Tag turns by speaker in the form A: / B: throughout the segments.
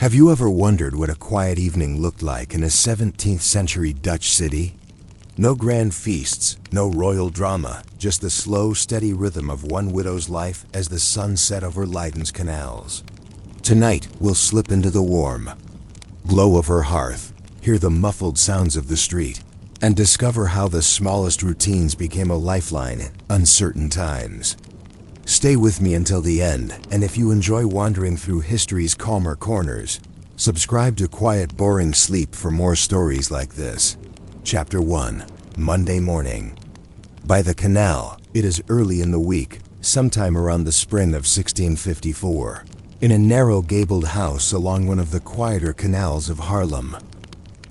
A: Have you ever wondered what a quiet evening looked like in a 17th century Dutch city? No grand feasts, no royal drama, just the slow, steady rhythm of one widow's life as the sun set over Leiden's canals. Tonight, we'll slip into the warm glow of her hearth, hear the muffled sounds of the street, and discover how the smallest routines became a lifeline in uncertain times. Stay with me until the end, and if you enjoy wandering through history's calmer corners, subscribe to Quiet Boring Sleep for more stories like this. Chapter 1. Monday Morning. By the canal, it is early in the week, sometime around the spring of 1654, in a narrow gabled house along one of the quieter canals of Haarlem.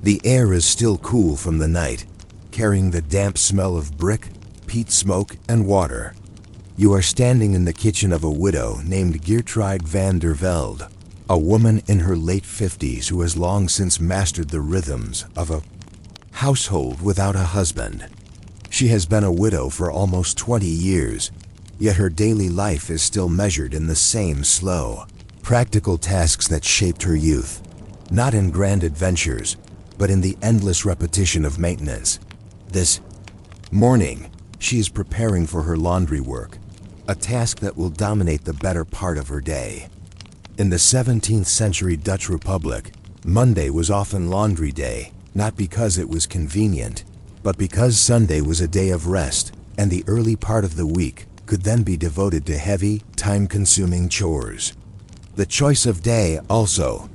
A: The air is still cool from the night, carrying the damp smell of brick, peat smoke, and water. You are standing in the kitchen of a widow named Geertruide van der Velde, a woman in her late 50s who has long since mastered the rhythms of a household without a husband. She has been a widow for almost 20 years, yet her daily life is still measured in the same slow, practical tasks that shaped her youth, not in grand adventures, but in the endless repetition of maintenance. This morning, she is preparing for her laundry work, a task that will dominate the better part of her day. In the 17th century Dutch Republic, Monday was often laundry day, not because it was convenient, but because Sunday was a day of rest, and the early part of the week could then be devoted to heavy, time-consuming chores. The choice of day also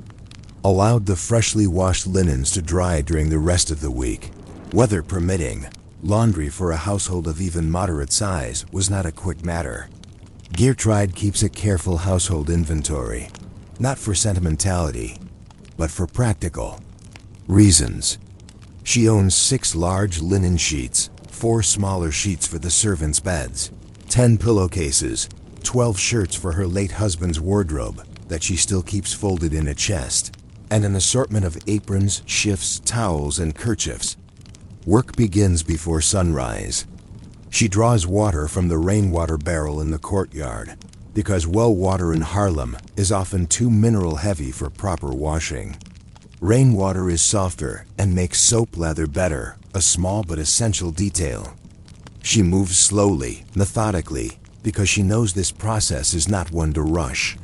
A: allowed the freshly washed linens to dry during the rest of the week. Weather permitting, laundry for a household of even moderate size was not a quick matter. Geertruide keeps a careful household inventory, not for sentimentality, but for practical reasons. She owns 6 large linen sheets, 4 smaller sheets for the servants' beds, 10 pillowcases, 12 shirts for her late husband's wardrobe that she still keeps folded in a chest, and an assortment of aprons, shifts, towels, and kerchiefs. Work begins before sunrise. She draws water from the rainwater barrel in the courtyard, because well water in Haarlem is often too mineral heavy for proper washing. Rainwater is softer and makes soap lather better, a small but essential detail. She moves slowly, methodically, because she knows this process is not one to rush.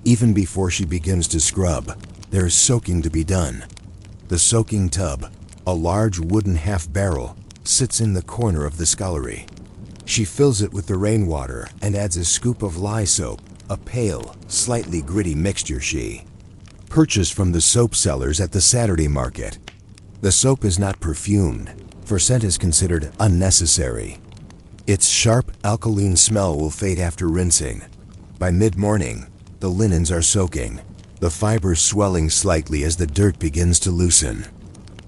A: Even before she begins to scrub, there is soaking to be done. The soaking tub, a large wooden half-barrel, sits in the corner of the scullery. She fills it with the rainwater and adds a scoop of lye soap, a pale, slightly gritty mixture she purchased from the soap sellers at the Saturday market. The soap is not perfumed, for scent is considered unnecessary. Its sharp, alkaline smell will fade after rinsing. By mid-morning, the linens are soaking, the fibers swelling slightly as the dirt begins to loosen.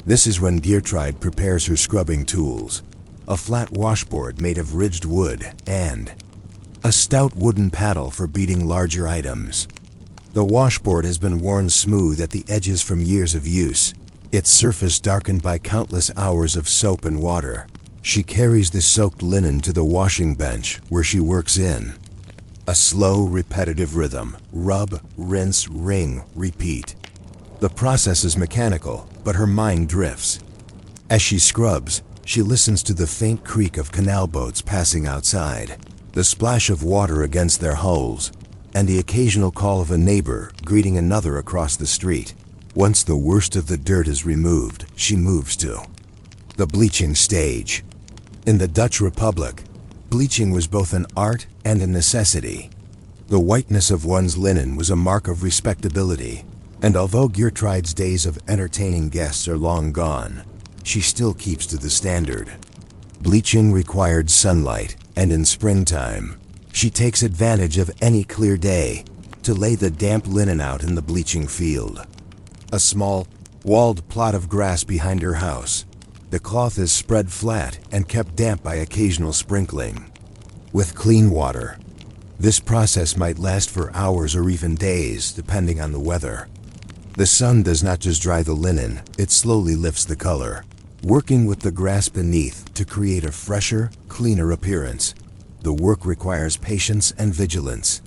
A: This is when Geertruide prepares her scrubbing tools, a flat washboard made of ridged wood and a stout wooden paddle for beating larger items. The washboard has been worn smooth at the edges from years of use, its surface darkened by countless hours of soap and water. She carries the soaked linen to the washing bench where she works in a slow, repetitive rhythm: rub, rinse, wring, repeat. The process is mechanical, but her mind drifts. As she scrubs, she listens to the faint creak of canal boats passing outside, the splash of water against their hulls, and the occasional call of a neighbor greeting another across the street. Once the worst of the dirt is removed, she moves to the bleaching stage. In the Dutch Republic, bleaching was both an art and a necessity. The whiteness of one's linen was a mark of respectability, and although Geertruide's days of entertaining guests are long gone, she still keeps to the standard. Bleaching required sunlight, and in springtime, she takes advantage of any clear day to lay the damp linen out in the bleaching field. A small, walled plot of grass behind her house. The cloth is spread flat and kept damp by occasional sprinkling with clean water. This process might last for hours or even days, depending on the weather. The sun does not just dry the linen, it slowly lifts the color, working with the grass beneath to create a fresher, cleaner appearance. The work requires patience and vigilance.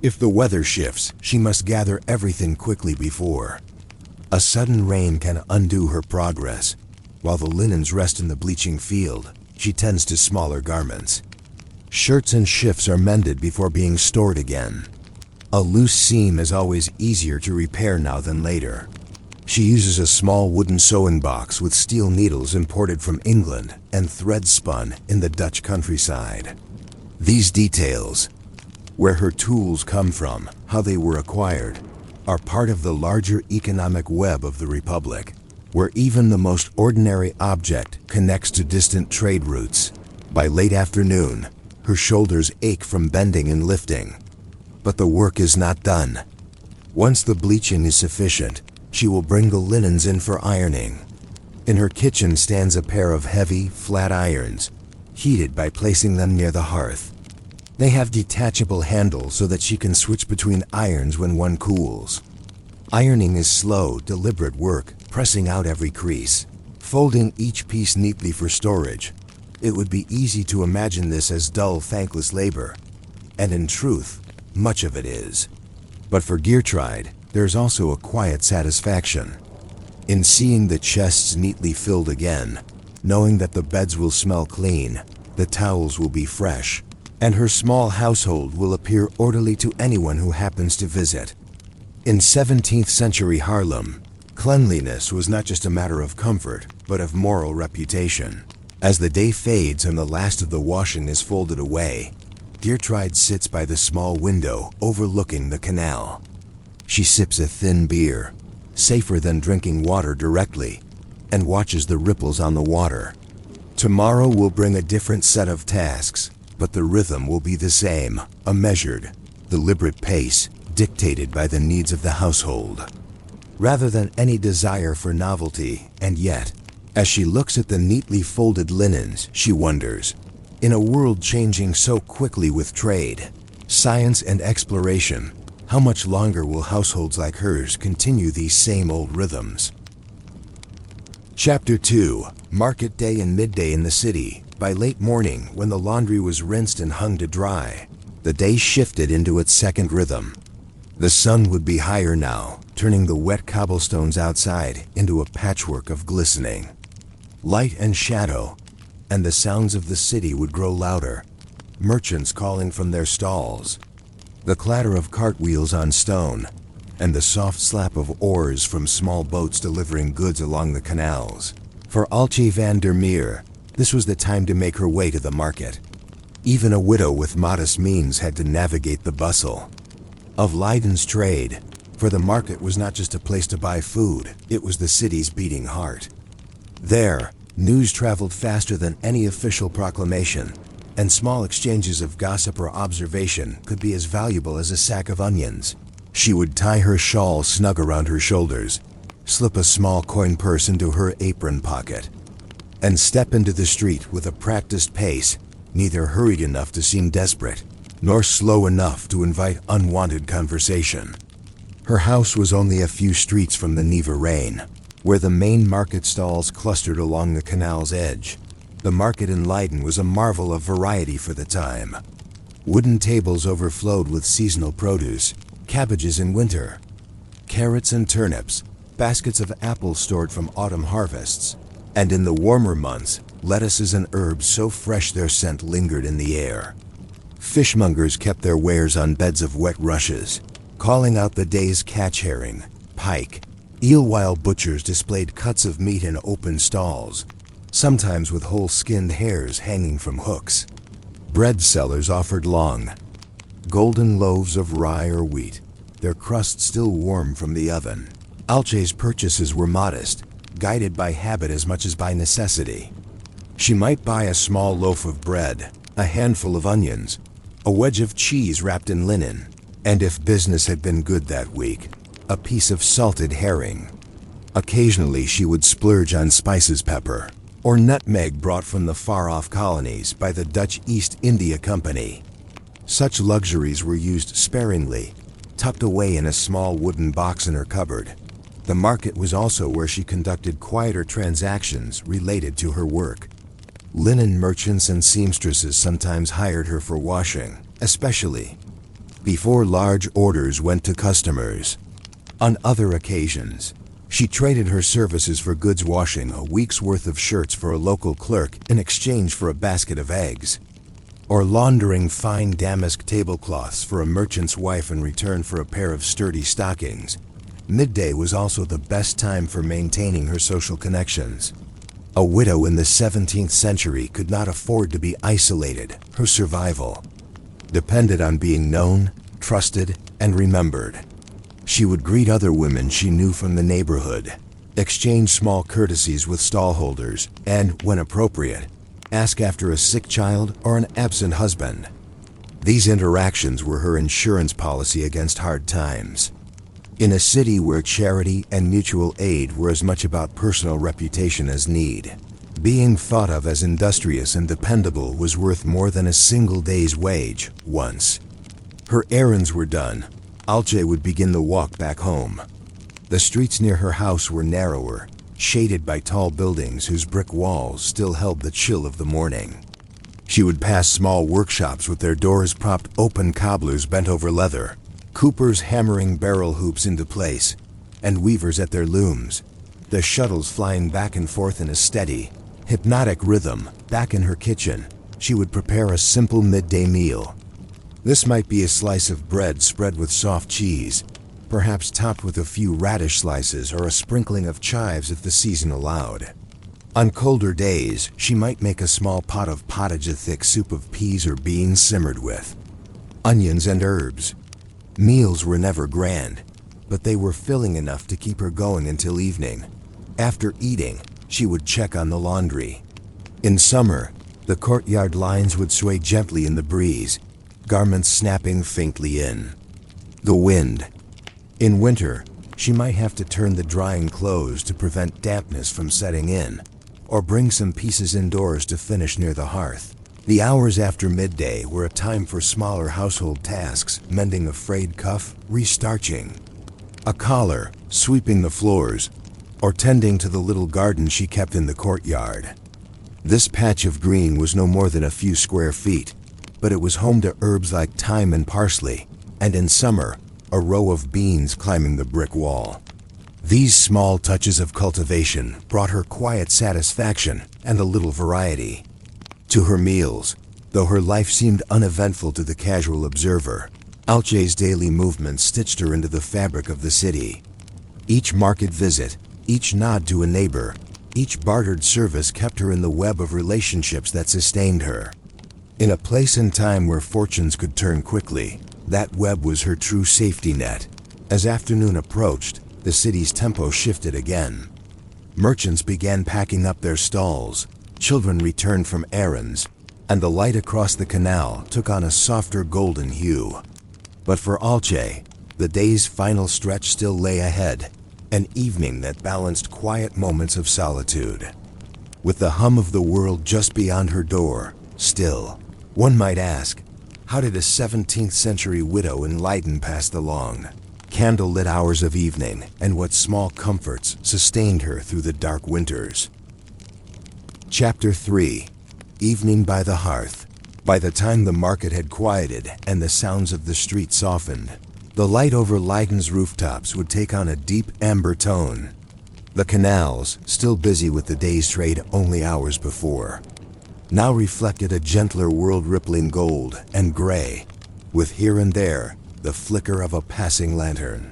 A: If the weather shifts, she must gather everything quickly before. A sudden rain can undo her progress. While the linens rest in the bleaching field, she tends to smaller garments. Shirts and shifts are mended before being stored again. A loose seam is always easier to repair now than later. She uses a small wooden sewing box with steel needles imported from England and thread spun in the Dutch countryside. These details, where her tools come from, how they were acquired, are part of the larger economic web of the Republic, where even the most ordinary object connects to distant trade routes. By late afternoon, her shoulders ache from bending and lifting. But the work is not done. Once the bleaching is sufficient, she will bring the linens in for ironing. In her kitchen stands a pair of heavy, flat irons, heated by placing them near the hearth. They have detachable handles so that she can switch between irons when one cools. Ironing is slow, deliberate work, pressing out every crease, folding each piece neatly for storage. It would be easy to imagine this as dull, thankless labor, and in truth, much of it is. But for Geertruide, there's also a quiet satisfaction in seeing the chests neatly filled again, knowing that the beds will smell clean, the towels will be fresh, and her small household will appear orderly to anyone who happens to visit. In 17th century Haarlem, cleanliness was not just a matter of comfort, but of moral reputation. As the day fades and the last of the washing is folded away, Geertruide sits by the small window overlooking the canal. She sips a thin beer, safer than drinking water directly, and watches the ripples on the water. Tomorrow will bring a different set of tasks, but the rhythm will be the same, a measured, deliberate pace dictated by the needs of the household, rather than any desire for novelty. And yet, as she looks at the neatly folded linens, she wonders, in a world changing so quickly with trade, science, and exploration, how much longer will households like hers continue these same old rhythms? Chapter 2. Market day and midday in the city. By late morning, when the laundry was rinsed and hung to dry, the day shifted into its second rhythm. The sun would be higher now, turning the wet cobblestones outside into a patchwork of glistening. Light and shadow, and the sounds of the city would grow louder, merchants calling from their stalls, the clatter of cartwheels on stone, and the soft slap of oars from small boats delivering goods along the canals. For Altje van der Meer, this was the time to make her way to the market. Even a widow with modest means had to navigate the bustle of Leiden's trade, for the market was not just a place to buy food, it was the city's beating heart. There, news traveled faster than any official proclamation, and small exchanges of gossip or observation could be as valuable as a sack of onions. She would tie her shawl snug around her shoulders, slip a small coin purse into her apron pocket, and step into the street with a practiced pace, neither hurried enough to seem desperate, nor slow enough to invite unwanted conversation. Her house was only a few streets from the Nieuwe Rijn, where the main market stalls clustered along the canal's edge. The market in Leiden was a marvel of variety for the time. Wooden tables overflowed with seasonal produce, cabbages in winter, carrots and turnips, baskets of apples stored from autumn harvests, and in the warmer months, lettuces and herbs so fresh their scent lingered in the air. Fishmongers kept their wares on beds of wet rushes, calling out the day's catch herring, pike, eel, while butchers displayed cuts of meat in open stalls, sometimes with whole skinned hares hanging from hooks. Bread sellers offered long, golden loaves of rye or wheat, their crust still warm from the oven. Altje's purchases were modest, guided by habit as much as by necessity. She might buy a small loaf of bread, a handful of onions, a wedge of cheese wrapped in linen, and if business had been good that week, a piece of salted herring. Occasionally she would splurge on spices, pepper, or nutmeg brought from the far-off colonies by the Dutch East India Company. Such luxuries were used sparingly, tucked away in a small wooden box in her cupboard. The market was also where she conducted quieter transactions related to her work. Linen merchants and seamstresses sometimes hired her for washing, especially before large orders went to customers. On other occasions, she traded her services for goods, washing a week's worth of shirts for a local clerk in exchange for a basket of eggs, or laundering fine damask tablecloths for a merchant's wife in return for a pair of sturdy stockings. Midday was also the best time for maintaining her social connections. A widow in the 17th century could not afford to be isolated. Her survival depended on being known, trusted, and remembered. She would greet other women she knew from the neighborhood, exchange small courtesies with stallholders, and, when appropriate, ask after a sick child or an absent husband. These interactions were her insurance policy against hard times. In a city where charity and mutual aid were as much about personal reputation as need, being thought of as industrious and dependable was worth more than a single day's wage. Once her errands were done, Alce would begin the walk back home. The streets near her house were narrower, shaded by tall buildings whose brick walls still held the chill of the morning. She would pass small workshops with their doors propped open, cobblers bent over leather, coopers hammering barrel hoops into place, and weavers at their looms, their shuttles flying back and forth in a steady, hypnotic rhythm. Back in her kitchen, she would prepare a simple midday meal. This might be a slice of bread spread with soft cheese, perhaps topped with a few radish slices or a sprinkling of chives if the season allowed. On colder days, she might make a small pot of pottage, a thick soup of peas or beans simmered with onions and herbs. Meals were never grand, but they were filling enough to keep her going until evening. After eating, she would check on the laundry. In summer, the courtyard lines would sway gently in the breeze, garments snapping faintly in the wind. In winter, she might have to turn the drying clothes to prevent dampness from setting in, or bring some pieces indoors to finish near the hearth. The hours after midday were a time for smaller household tasks: mending a frayed cuff, restarching a collar, sweeping the floors, or tending to the little garden she kept in the courtyard. This patch of green was no more than a few square feet, but it was home to herbs like thyme and parsley, and in summer, a row of beans climbing the brick wall. These small touches of cultivation brought her quiet satisfaction and a little variety to her meals. Though her life seemed uneventful to the casual observer, Alce's daily movements stitched her into the fabric of the city. Each market visit, each nod to a neighbor, each bartered service kept her in the web of relationships that sustained her. In a place and time where fortunes could turn quickly, that web was her true safety net. As afternoon approached, the city's tempo shifted again. Merchants began packing up their stalls, children returned from errands, and the light across the canal took on a softer golden hue. But for Alce, the day's final stretch still lay ahead, an evening that balanced quiet moments of solitude with the hum of the world just beyond her door. Still, one might ask, how did a 17th century widow in Leiden pass the long, candle-lit hours of evening, and what small comforts sustained her through the dark winters? Chapter 3. Evening by the Hearth. By the time the market had quieted and the sounds of the street softened, the light over Leiden's rooftops would take on a deep amber tone. The canals, still busy with the day's trade only hours before, now reflected a gentler world, rippling gold and gray, with here and there the flicker of a passing lantern.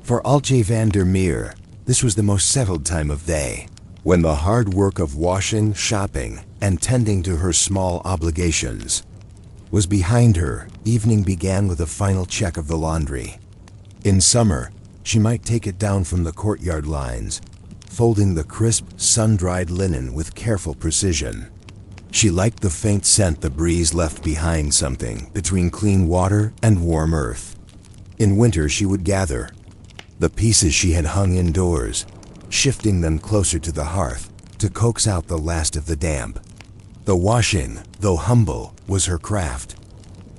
A: For Alce van der Meer, this was the most settled time of day. When the hard work of washing, shopping, and tending to her small obligations was behind her, evening began with a final check of the laundry. In summer, she might take it down from the courtyard lines, folding the crisp, sun-dried linen with careful precision. She liked the faint scent the breeze left behind, something between clean water and warm earth. In winter, she would gather the pieces she had hung indoors, shifting them closer to the hearth to coax out the last of the damp. The washing, though humble, was her craft.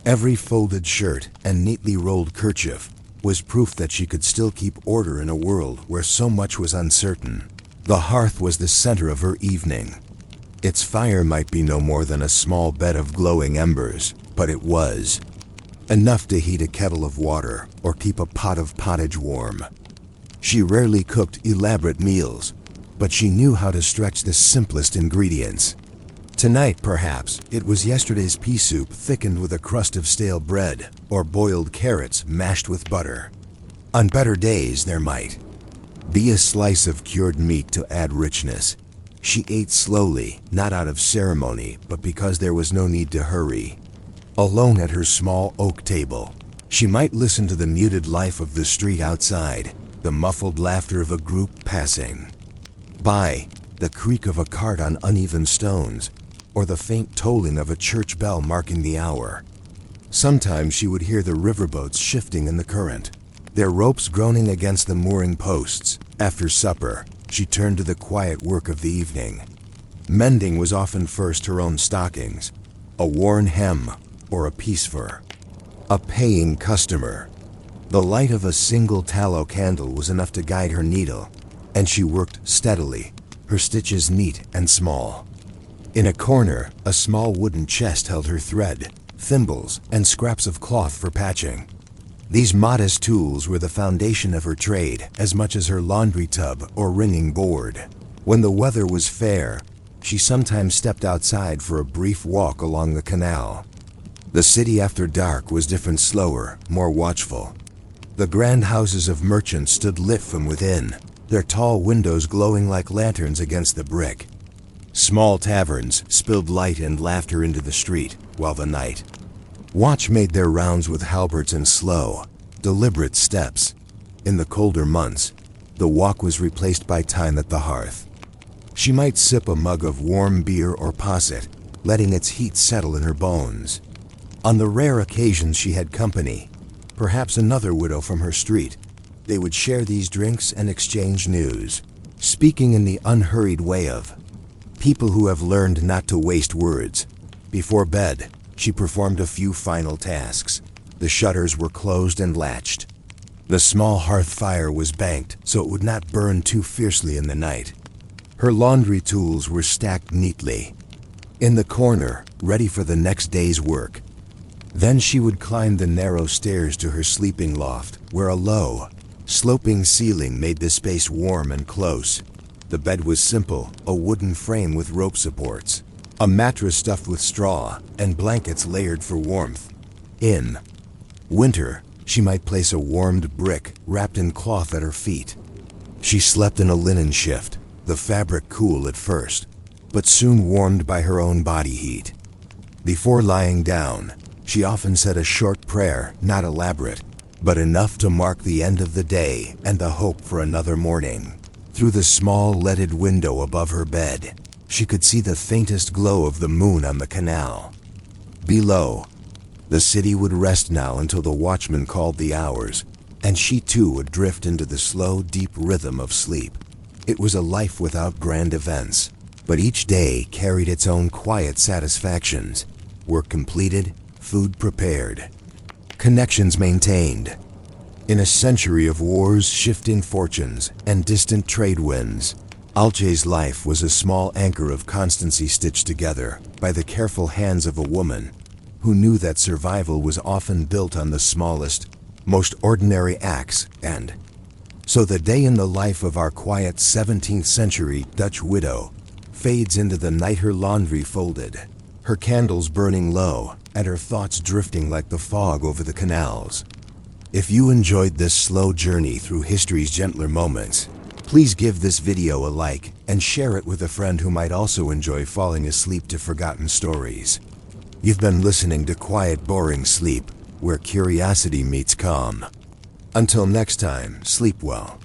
A: Every folded shirt and neatly rolled kerchief was proof that she could still keep order in a world where so much was uncertain. The hearth was the center of her evening. Its fire might be no more than a small bed of glowing embers, but it was enough to heat a kettle of water or keep a pot of pottage warm. She rarely cooked elaborate meals, but she knew how to stretch the simplest ingredients. Tonight, perhaps, it was yesterday's pea soup thickened with a crust of stale bread or boiled carrots mashed with butter. On better days, there might be a slice of cured meat to add richness. She ate slowly, not out of ceremony, but because there was no need to hurry. Alone at her small oak table, she might listen to the muted life of the street outside, the muffled laughter of a group passing by, the creak of a cart on uneven stones, or the faint tolling of a church bell marking the hour. Sometimes she would hear the riverboats shifting in the current, their ropes groaning against the mooring posts. After supper, she turned to the quiet work of the evening. Mending was often first her own stockings, a worn hem, or a piece for a paying customer. The light of a single tallow candle was enough to guide her needle, and she worked steadily, her stitches neat and small. In a corner, a small wooden chest held her thread, thimbles, and scraps of cloth for patching. These modest tools were the foundation of her trade as much as her laundry tub or wringing board. When the weather was fair, she sometimes stepped outside for a brief walk along the canal. The city after dark was different, slower, more watchful. The grand houses of merchants stood lit from within, their tall windows glowing like lanterns against the brick. Small taverns spilled light and laughter into the street, while the night watch made their rounds with halberds and slow, deliberate steps. In the colder months, the walk was replaced by time at the hearth. She might sip a mug of warm beer or posset, letting its heat settle in her bones. On the rare occasions she had company, perhaps another widow from her street, they would share these drinks and exchange news, speaking in the unhurried way of people who have learned not to waste words. Before bed, she performed a few final tasks. The shutters were closed and latched. The small hearth fire was banked so it would not burn too fiercely in the night. Her laundry tools were stacked neatly in the corner, ready for the next day's work. Then she would climb the narrow stairs to her sleeping loft, where a low, sloping ceiling made the space warm and close. The bed was simple, a wooden frame with rope supports, a mattress stuffed with straw, and blankets layered for warmth. In winter, she might place a warmed brick wrapped in cloth at her feet. She slept in a linen shift, the fabric cool at first, but soon warmed by her own body heat. Before lying down, she often said a short prayer, not elaborate, but enough to mark the end of the day and the hope for another morning. Through the small leaded window above her bed, she could see the faintest glow of the moon on the canal. Below, the city would rest now until the watchman called the hours, and she too would drift into the slow, deep rhythm of sleep. It was a life without grand events, but each day carried its own quiet satisfactions. Work completed, food prepared, connections maintained. In a century of wars, shifting fortunes, and distant trade winds, Alce's life was a small anchor of constancy stitched together by the careful hands of a woman who knew that survival was often built on the smallest, most ordinary acts. And so the day in the life of our quiet 17th century Dutch widow fades into the night, her laundry folded, her candles burning low, and her thoughts drifting like the fog over the canals. If you enjoyed this slow journey through history's gentler moments, please give this video a like and share it with a friend who might also enjoy falling asleep to forgotten stories. You've been listening to Quiet Boring Sleep, where curiosity meets calm. Until next time, sleep well.